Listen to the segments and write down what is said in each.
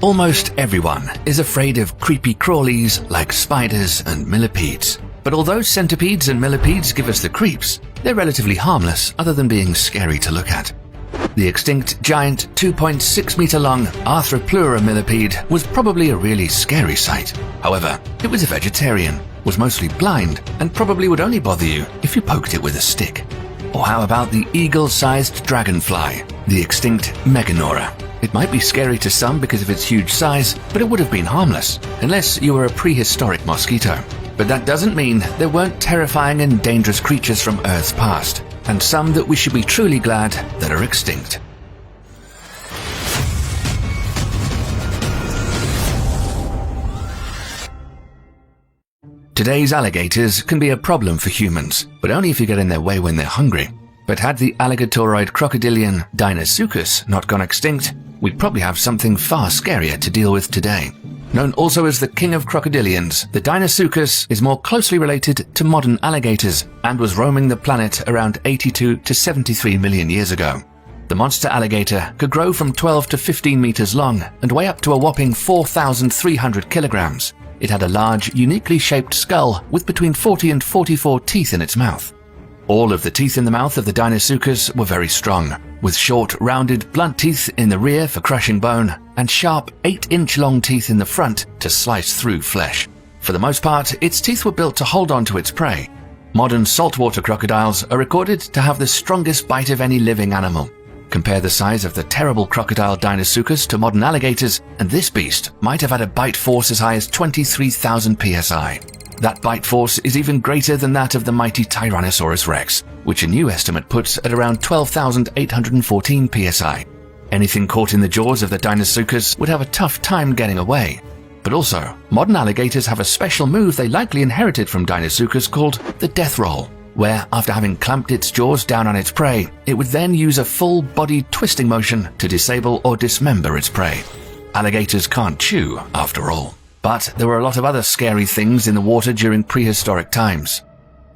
Almost everyone is afraid of creepy crawlies like spiders and millipedes. But although centipedes and millipedes give us the creeps, they're relatively harmless other than being scary to look at. The extinct giant 2.6 meter long Arthroplura millipede was probably a really scary sight. However, it was a vegetarian, was mostly blind, and probably would only bother you if you poked it with a stick. Or how about the eagle-sized dragonfly, the extinct Megalodon? It might be scary to some because of its huge size, but it would have been harmless, unless you were a prehistoric mosquito. But that doesn't mean there weren't terrifying and dangerous creatures from Earth's past, and some that we should be truly glad that are extinct. Today's alligators can be a problem for humans, but only if you get in their way when they're hungry. But had the alligatoroid crocodilian Deinosuchus not gone extinct, we'd probably have something far scarier to deal with today. Known also as the king of crocodilians, the Deinosuchus is more closely related to modern alligators and was roaming the planet around 82 to 73 million years ago. The monster alligator could grow from 12 to 15 meters long and weigh up to a whopping 4,300 kilograms. It had a large, uniquely shaped skull with between 40 and 44 teeth in its mouth. All of the teeth in the mouth of the Deinosuchus were very strong, with short, rounded, blunt teeth in the rear for crushing bone, and sharp 8-inch long teeth in the front to slice through flesh. For the most part, its teeth were built to hold on to its prey. Modern saltwater crocodiles are recorded to have the strongest bite of any living animal. Compare the size of the terrible crocodile Deinosuchus to modern alligators, and this beast might have had a bite force as high as 23,000 psi. That bite force is even greater than that of the mighty Tyrannosaurus rex, which a new estimate puts at around 12,814 psi. Anything caught in the jaws of the Deinosuchus would have a tough time getting away. But also, modern alligators have a special move they likely inherited from Deinosuchus called the death roll, where after having clamped its jaws down on its prey, it would then use a full-body twisting motion to disable or dismember its prey. Alligators can't chew, after all. But there were a lot of other scary things in the water during prehistoric times.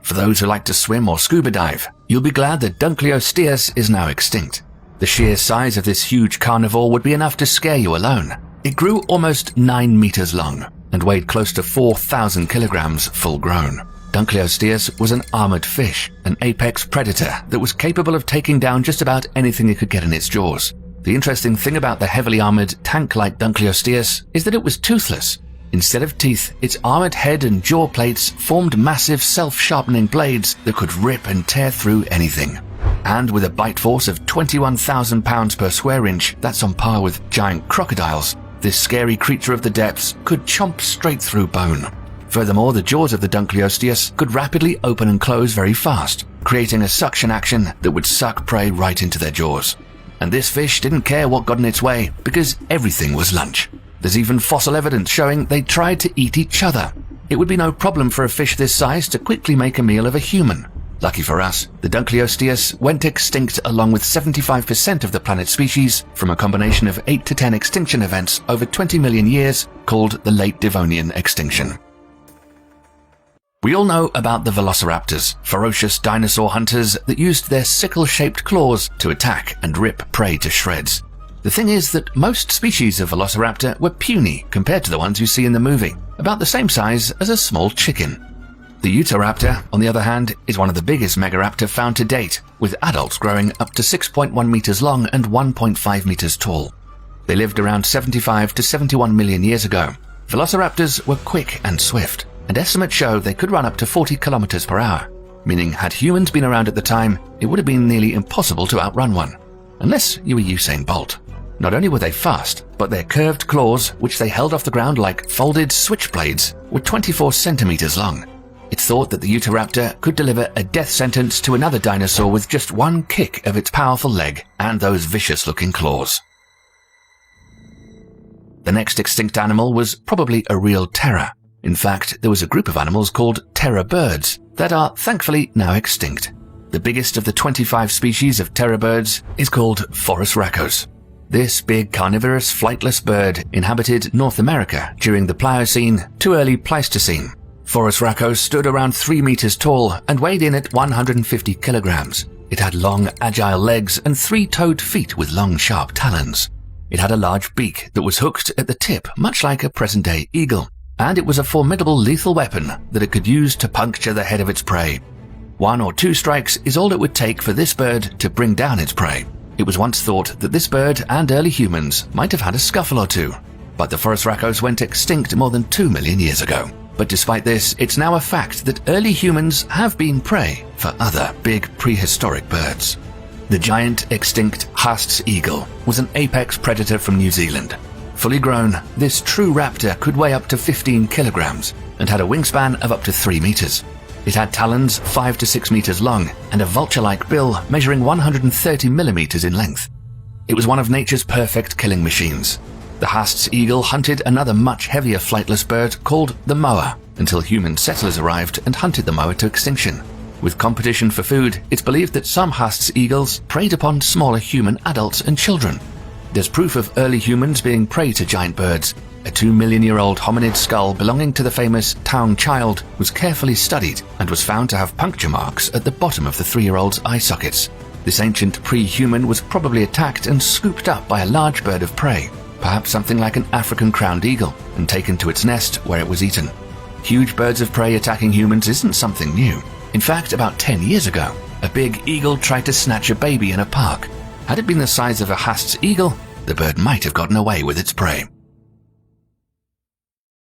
For those who like to swim or scuba dive, you'll be glad that Dunkleosteus is now extinct. The sheer size of this huge carnivore would be enough to scare you alone. It grew almost 9 meters long and weighed close to 4,000 kilograms full grown. Dunkleosteus was an armored fish, an apex predator that was capable of taking down just about anything it could get in its jaws. The interesting thing about the heavily armored, tank-like Dunkleosteus is that it was toothless. Instead of teeth, its armored head and jaw plates formed massive self-sharpening blades that could rip and tear through anything. And with a bite force of 21,000 pounds per square inch, that's on par with giant crocodiles, this scary creature of the depths could chomp straight through bone. Furthermore, the jaws of the Dunkleosteus could rapidly open and close very fast, creating a suction action that would suck prey right into their jaws. And this fish didn't care what got in its way, because everything was lunch. There's even fossil evidence showing they tried to eat each other. It would be no problem for a fish this size to quickly make a meal of a human. Lucky for us, the Dunkleosteus went extinct along with 75% of the planet's species from a combination of 8 to 10 extinction events over 20 million years called the Late Devonian Extinction. We all know about the velociraptors, ferocious dinosaur hunters that used their sickle-shaped claws to attack and rip prey to shreds. The thing is that most species of velociraptor were puny compared to the ones you see in the movie, about the same size as a small chicken. The Utahraptor, on the other hand, is one of the biggest megaraptor found to date, with adults growing up to 6.1 meters long and 1.5 meters tall. They lived around 75 to 71 million years ago. Velociraptors were quick and swift, and estimates show they could run up to 40 kilometers per hour, meaning had humans been around at the time, it would have been nearly impossible to outrun one. Unless you were Usain Bolt. Not only were they fast, but their curved claws, which they held off the ground like folded switchblades, were 24 centimeters long. It's thought that the Utahraptor could deliver a death sentence to another dinosaur with just one kick of its powerful leg and those vicious-looking claws. The next extinct animal was probably a real terror. In fact, there was a group of animals called terror birds that are thankfully now extinct. The biggest of the 25 species of terror birds is called Forus racos. This big carnivorous flightless bird inhabited North America during the Pliocene to early Pleistocene. Forus racos stood around 3 meters tall and weighed in at 150 kilograms. It had long, agile legs and 3-toed feet with long, sharp talons. It had a large beak that was hooked at the tip, much like a present-day eagle, and it was a formidable lethal weapon that it could use to puncture the head of its prey. 1 or 2 strikes is all it would take for this bird to bring down its prey. It was once thought that this bird and early humans might have had a scuffle or two, but the Phorusrhacos went extinct more than 2 million years ago. But despite this, it's now a fact that early humans have been prey for other big prehistoric birds. The giant extinct Haast's eagle was an apex predator from New Zealand. Fully grown, this true raptor could weigh up to 15 kilograms and had a wingspan of up to 3 meters. It had talons 5 to 6 meters long and a vulture-like bill measuring 130 millimeters in length. It was one of nature's perfect killing machines. The Haast's eagle hunted another much heavier flightless bird called the moa until human settlers arrived and hunted the moa to extinction. With competition for food, it's believed that some Haast's eagles preyed upon smaller human adults and children. There's proof of early humans being prey to giant birds. A 2-million-year-old hominid skull belonging to the famous Taung child was carefully studied and was found to have puncture marks at the bottom of the 3-year-old's eye sockets. This ancient pre-human was probably attacked and scooped up by a large bird of prey, perhaps something like an African crowned eagle, and taken to its nest where it was eaten. Huge birds of prey attacking humans isn't something new. In fact, about 10 years ago, a big eagle tried to snatch a baby in a park. Had it been the size of a Haast's eagle, the bird might have gotten away with its prey.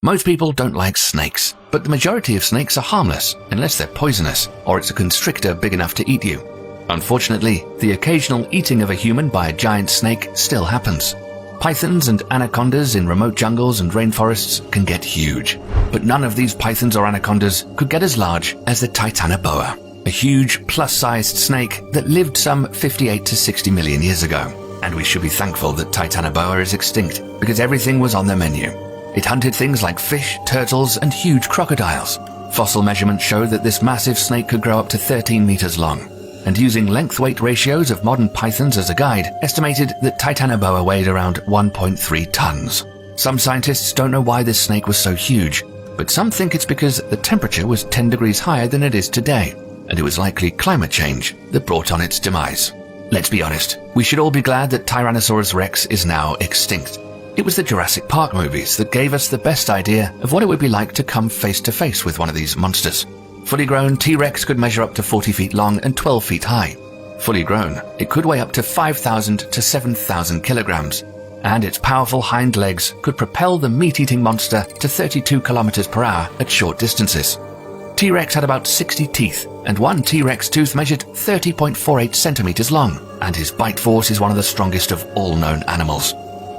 Most people don't like snakes, but the majority of snakes are harmless unless they're poisonous or it's a constrictor big enough to eat you. Unfortunately, the occasional eating of a human by a giant snake still happens. Pythons and anacondas in remote jungles and rainforests can get huge, but none of these pythons or anacondas could get as large as the Titanoboa, a huge plus-sized snake that lived some 58 to 60 million years ago. And we should be thankful that Titanoboa is extinct because everything was on their menu. It hunted things like fish, turtles, and huge crocodiles. Fossil measurements show that this massive snake could grow up to 13 meters long, and using length-weight ratios of modern pythons as a guide, estimated that Titanoboa weighed around 1.3 tons. Some scientists don't know why this snake was so huge, but some think it's because the temperature was 10 degrees higher than it is today, and it was likely climate change that brought on its demise. Let's be honest, we should all be glad that Tyrannosaurus rex is now extinct. It was the Jurassic Park movies that gave us the best idea of what it would be like to come face to face with one of these monsters. Fully grown, T-Rex could measure up to 40 feet long and 12 feet high. Fully grown, it could weigh up to 5,000 to 7,000 kilograms, and its powerful hind legs could propel the meat-eating monster to 32 kilometers per hour at short distances. T-Rex had about 60 teeth, and one T-Rex tooth measured 30.48 centimeters long, and his bite force is one of the strongest of all known animals.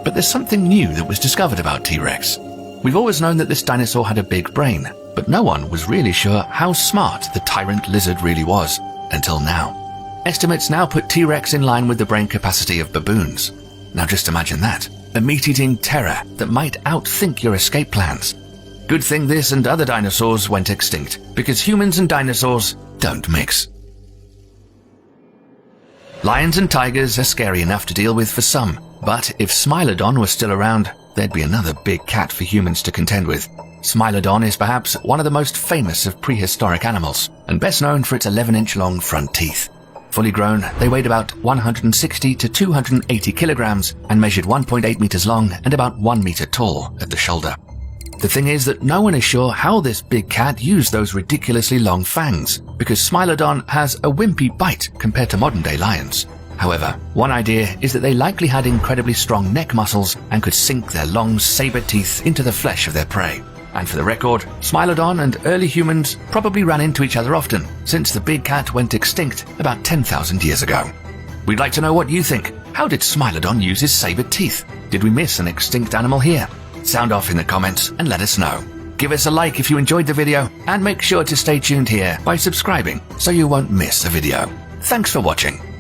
But there's something new that was discovered about T-Rex. We've always known that this dinosaur had a big brain, but no one was really sure how smart the tyrant lizard really was, until now. Estimates now put T-Rex in line with the brain capacity of baboons. Now just imagine that, a meat-eating terror that might outthink your escape plans. Good thing this and other dinosaurs went extinct, because humans and dinosaurs don't mix. Lions and tigers are scary enough to deal with for some, but if Smilodon was still around, there'd be another big cat for humans to contend with. Smilodon is perhaps one of the most famous of prehistoric animals, and best known for its 11-inch long front teeth. Fully grown, they weighed about 160 to 280 kilograms and measured 1.8 meters long and about 1 meter tall at the shoulder. The thing is that no one is sure how this big cat used those ridiculously long fangs, because Smilodon has a wimpy bite compared to modern-day lions. However, one idea is that they likely had incredibly strong neck muscles and could sink their long saber teeth into the flesh of their prey. And for the record, Smilodon and early humans probably ran into each other often, since the big cat went extinct about 10,000 years ago. We'd like to know what you think. How did Smilodon use his saber teeth? Did we miss an extinct animal here? Sound off in the comments and let us know. Give us a like if you enjoyed the video, and make sure to stay tuned here by subscribing so you won't miss a video. Thanks for watching.